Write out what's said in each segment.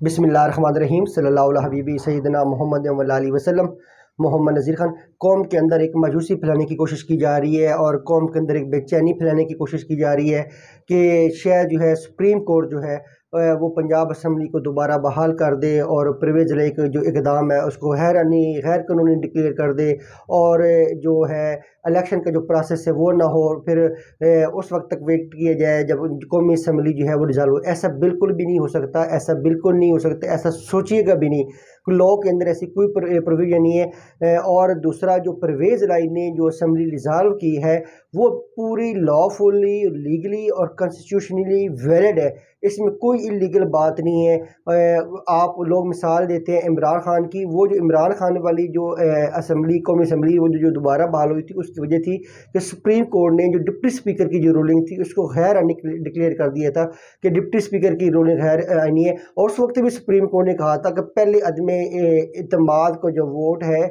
बिस्मिल्लाहिर्रहमानिर्रहीम सल्लल्लाहु अलैहि हबीबी सैयदना मोहम्मद वल्लल्लाहु अलैहि वसल्लम। मोहम्मद नज़ीर खान। कौम के अंदर एक मायूसी फैलाने की कोशिश की जा रही है और कौम के अंदर एक बेचैनी फैलाने की कोशिश की जा रही है कि शायद जो है सुप्रीम कोर्ट जो है वो पंजाब असम्बली को दोबारा बहाल कर दे और परवेज़ इलाही का जो इक़दाम है उसको गैर कानूनी डिक्लेयर कर दे और जो है इलेक्शन का जो प्रोसेस है वो ना हो, फिर उस वक्त तक वेट किया जाए जब कौमी असम्बली जो है वो डिज़ाल्व हो। ऐसा बिल्कुल भी नहीं हो सकता, ऐसा बिल्कुल नहीं हो सकता, ऐसा सोचिएगा भी नहीं। लॉ के अंदर ऐसी कोई प्रोविजन नहीं है। और दूसरा, जो परवेज़ इलाही ने जो असम्बली डिज़ाल्व की है वो पूरी लॉफुली, लीगली और कॉन्स्टिट्यूशनली वैलिड है। इसमें कोई इलीगल बात नहीं है। आप लोग मिसाल देते हैं इमरान खान की, वो जो इमरान खान वाली जो असम्बली, कौमी असम्बली वो जो दोबारा बहाल हुई थी, उसकी वजह थी कि सुप्रीम कोर्ट ने जो डिप्टी स्पीकर की जो रूलिंग थी उसको गैर आइनी डिक्लेयर कर दिया था कि डिप्टी स्पीकर की रूलिंग गैर आइनी है। और उस वक्त भी सुप्रीम कोर्ट ने कहा था कि पहले अदम इत्माद को जो वोट है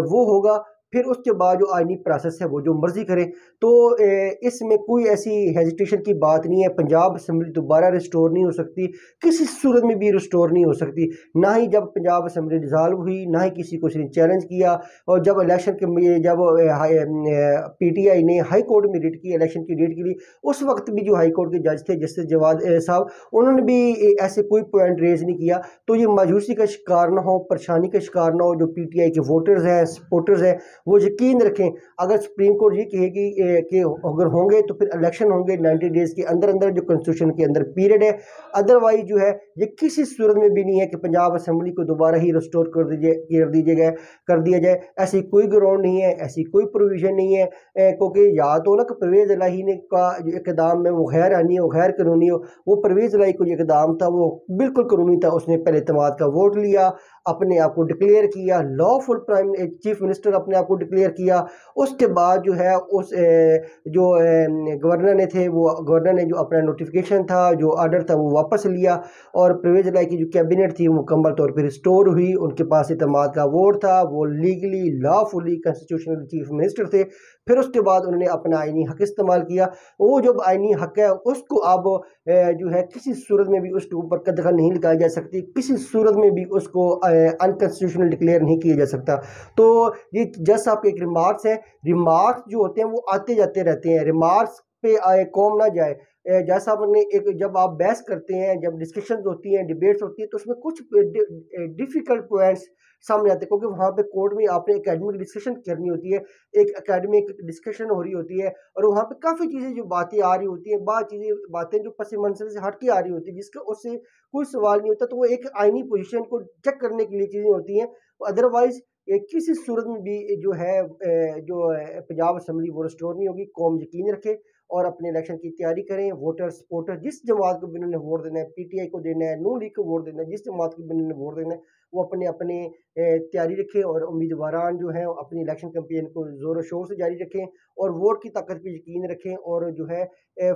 वो होगा, फिर उसके बाद जो आइनी प्रोसेस है वो जो मर्जी करे। तो इसमें कोई ऐसी हेजिटेशन की बात नहीं है। पंजाब असम्बली दोबारा रिस्टोर नहीं हो सकती, किसी सूरत में भी रिस्टोर नहीं हो सकती। ना ही जब पंजाब असम्बली डिज़ाल्व हुई, ना ही किसी को इसने चैलेंज किया। और जब इलेक्शन के जब PTI ने हाई कोर्ट में रिट की इलेक्शन की डेट के लिए, उस वक्त भी जो हाई कोर्ट के जज थे जस्टिस जवाद साहब, उन्होंने भी ऐसे कोई पॉइंट रेज नहीं किया। तो ये मायूसी का शिकार ना हो, परेशानी का शिकार ना हो जो PTI के वोटर्स हैं, सपोर्टर्स हैं, वो यकीन रखें। अगर सुप्रीम कोर्ट ये कहेगी कि अगर होंगे तो फिर इलेक्शन होंगे 90 डेज के अंदर अंदर, जो कॉन्स्टिट्यूशन के अंदर पीरियड है। अदरवाइज जो है ये किसी सूरत में भी नहीं है कि पंजाब असम्बली को दोबारा ही रिस्टोर कर दिया जाए। ऐसी कोई ग्राउंड नहीं है, ऐसी कोई प्रोविजन नहीं है। क्योंकि या तो ना कि परवेज़ इलाही ने का जो इक़दाम है वो गैर आइनी हो, गैर कानूनी हो। वो परवेज़ इलाही को जो इक़दाम था वो बिल्कुल कानूनी था। उसने पहले इत्तेमाद का वोट लिया, अपने आप को डिक्लेयर किया, लॉफुल प्राइम चीफ मिनिस्टर अपने आप को डिक्लेयर किया। उसके बाद जो है उस जो गवर्नर ने जो अपना नोटिफिकेशन था, जो ऑर्डर था, वो वापस लिया और परवेज़ इलाही की जो कैबिनेट थी वो मुकम्मल तौर पर रिस्टोर हुई। उनके पास इत्तेमाद का वोट था, वो legally lawfully constitutional chief minister थे। फिर उसके बाद उन्होंने अपना आइनी हक इस्तेमाल किया। वो जब आइनी हक है उसको अब जो है किसी सूरत में भी उसके ऊपर कदगन नहीं लगाई जा सकती, किसी सूरत में भी उसको अनकॉन्स्टिट्यूशनल डिक्लेयर नहीं किया जा सकता। तो ये जस्ट आपके एक रिमार्क्स हैं। रिमार्क्स जो होते हैं वो आते जाते रहते हैं, रिमार्क्स पे आए कौम ना जाए। जैसा आपने एक, जब आप बहस करते हैं, जब डिस्कशंस होती हैं, डिबेट्स होती है, तो उसमें कुछ डिफिकल्ट पॉइंट्स सामने आते हैं, क्योंकि वहाँ पे कोर्ट में आपने एकेडमिक डिस्कशन करनी होती है, एक एकेडमिक डिस्कशन हो रही होती है और वहाँ पे काफ़ी चीज़ें जो बातें आ रही होती हैं, बातें जो पस मंजर से हट के आ रही होती है, जिसका उससे कोई सवाल नहीं होता। तो वो एक आइनी पोजीशन को चेक करने के लिए चीज़ें होती हैं। अदरवाइज किसी सूरत में भी जो है पंजाब असम्बली वो रिस्टोर नहीं होगी। कौम यकीन रखे और अपने इलेक्शन की तैयारी करें। वोटर सपोर्टर जिस जमात को भी उन्होंने वोट देना है, PTI को देना है, नून लीग को वोट देना है, जिस जमात को भी उन्होंने वोट देना है, वो अपने अपने तैयारी रखें और उम्मीदवारान जो हैं अपनी इलेक्शन कैंपेन को ज़ोर शोर से जारी रखें और वोट की ताकत पर यकीन रखें। और जो है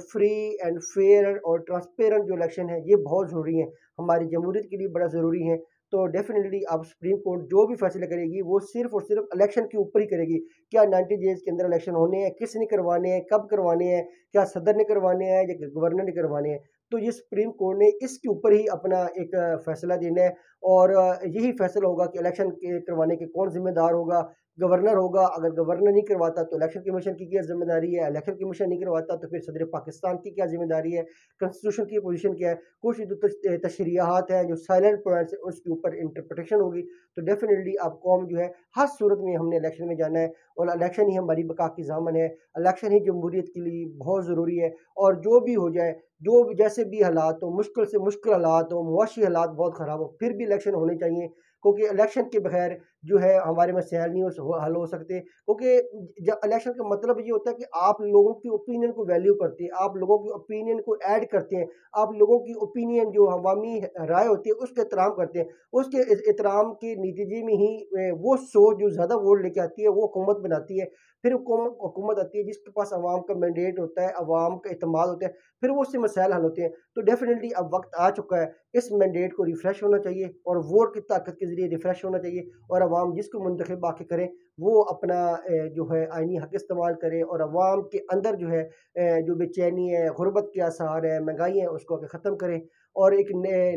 फ्री एंड फेयर और ट्रांसपेरेंट जो इलेक्शन है ये बहुत ज़रूरी है, हमारी जमहूरियत के लिए बड़ा ज़रूरी है। तो डेफिनेटली अब सुप्रीम कोर्ट जो भी फैसले करेगी वो सिर्फ और सिर्फ इलेक्शन के ऊपर ही करेगी। क्या 90 डेज के अंदर इलेक्शन होने हैं, किसने करवाने हैं, कब करवाने हैं, क्या सदर ने करवाने हैं या गवर्नर ने करवाने हैं, तो ये सुप्रीम कोर्ट ने इसके ऊपर ही अपना एक फैसला देना है। और यही फैसला होगा कि इलेक्शन के करवाने के कौन जिम्मेदार होगा। गवर्नर होगा। अगर गवर्नर नहीं करवाता तो इलेक्शन कमीशन की क्या जिम्मेदारी है, इलेक्शन कमीशन नहीं करवाता तो फिर सदर पाकिस्तान की क्या जिम्मेदारी है, कॉन्स्टिट्यूशन की पोजीशन क्या है। कुछ जो तशरीहात हैं, जो साइलेंट पॉइंट्स हैं, उसके ऊपर इंटरप्रटेशन होगी। तो डेफिनेटली अब कौम जो है हर सूरत में हमने इलेक्शन में जाना है और इलेक्शन ही हमारी बका की ज़ामन है। इलेक्शन ही जमहूरियत के लिए बहुत ज़रूरी है। और जो भी हो जाए, जो भी जैसे भी हालात हो, मुश्किल से मुश्किल हालात हो, मुआशी हालात बहुत ख़राब हो, फिर भी इलेक्शन होने चाहिए। क्योंकि इलेक्शन के बगैर जो है हमारे मसाइल नहीं हल हो सकते। क्योंकि इलेक्शन का मतलब ये होता है कि आप लोगों की ओपिनियन को वैल्यू करते हैं, आप लोगों की ओपिनियन को ऐड करते हैं, आप लोगों की ओपिनियन जो अवामी राय होती है उसका एहतराम करते हैं। उसके एहतराम के नतीजे में ही वो सोच जो ज़्यादा वोट लेके आती है वो हुकूमत बनाती है। फिर हुकूमत आती है जिसके पास अवाम का मैंडेट होता है, अवाम का एतमाद होता है, फिर वो उससे मसाइल हल होते हैं। तो डेफिनेटली अब वक्त आ चुका है, इस मैंडेट को रिफ्रेश होना चाहिए और वोट की ताकत के ज़रिए रिफ्रेश होना चाहिए। और अवाम जिसको मुंतखब आके करें वो अपना जो है आइनी हक इस्तेमाल करे और अवाम के अंदर जो है जो बेचैनी है, गुर्बत के आसार है, महंगाई है, उसको आके ख़त्म करें। और एक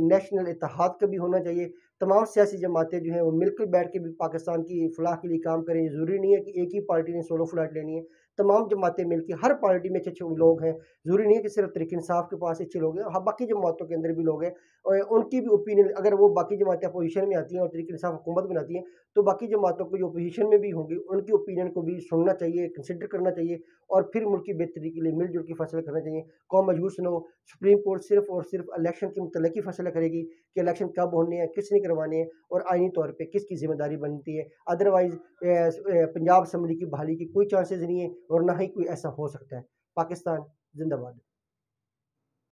नेशनल इत्तेहाद का भी होना चाहिए। तमाम सियासी जमातें जो हैं वो मिलकर बैठ के भी पाकिस्तान की फलाह के लिए काम करें। ज़रूरी नहीं है कि एक ही पार्टी ने सोलो फ्लाइट लेनी है। तमाम जमातें मिलकर, हर पार्टी में अच्छे-अच्छे लोग हैं। ज़रूरी नहीं है कि सिर्फ तहरीक इंसाफ के पास अच्छे लोग हैं। हाँ, बाकी जमातों के अंदर भी लोग हैं और उनकी भी ओपिनियन, अगर वो बाकी जमातें अपोज़िशन में आती हैं और तहरीक इंसाफ हुकूमत बनाती हैं, तो बाकी जमातों को जो अपोज़िशन में भी होंगी, उनकी ओपिनियन को भी सुनना चाहिए, कंसिडर करना चाहिए और फिर मुल्क की बेहतरी के लिए मिल-जुल के फैसला करना चाहिए। कौम मजबूत न हो, सुप्रीम कोर्ट सिर्फ़ और सिर्फ़ इलेक्शन के मुतल्लिक ही फैसला करेगी कि इलेक्शन कब होने हैं, किसने करवाने हैं और आईनी तौर पे किसकी ज़िम्मेदारी बनती है। अदरवाइज़ पंजाब असम्बली की बहाली की कोई चांसेस नहीं है और ना ही कोई ऐसा हो सकता है। पाकिस्तान ज़िंदाबाद।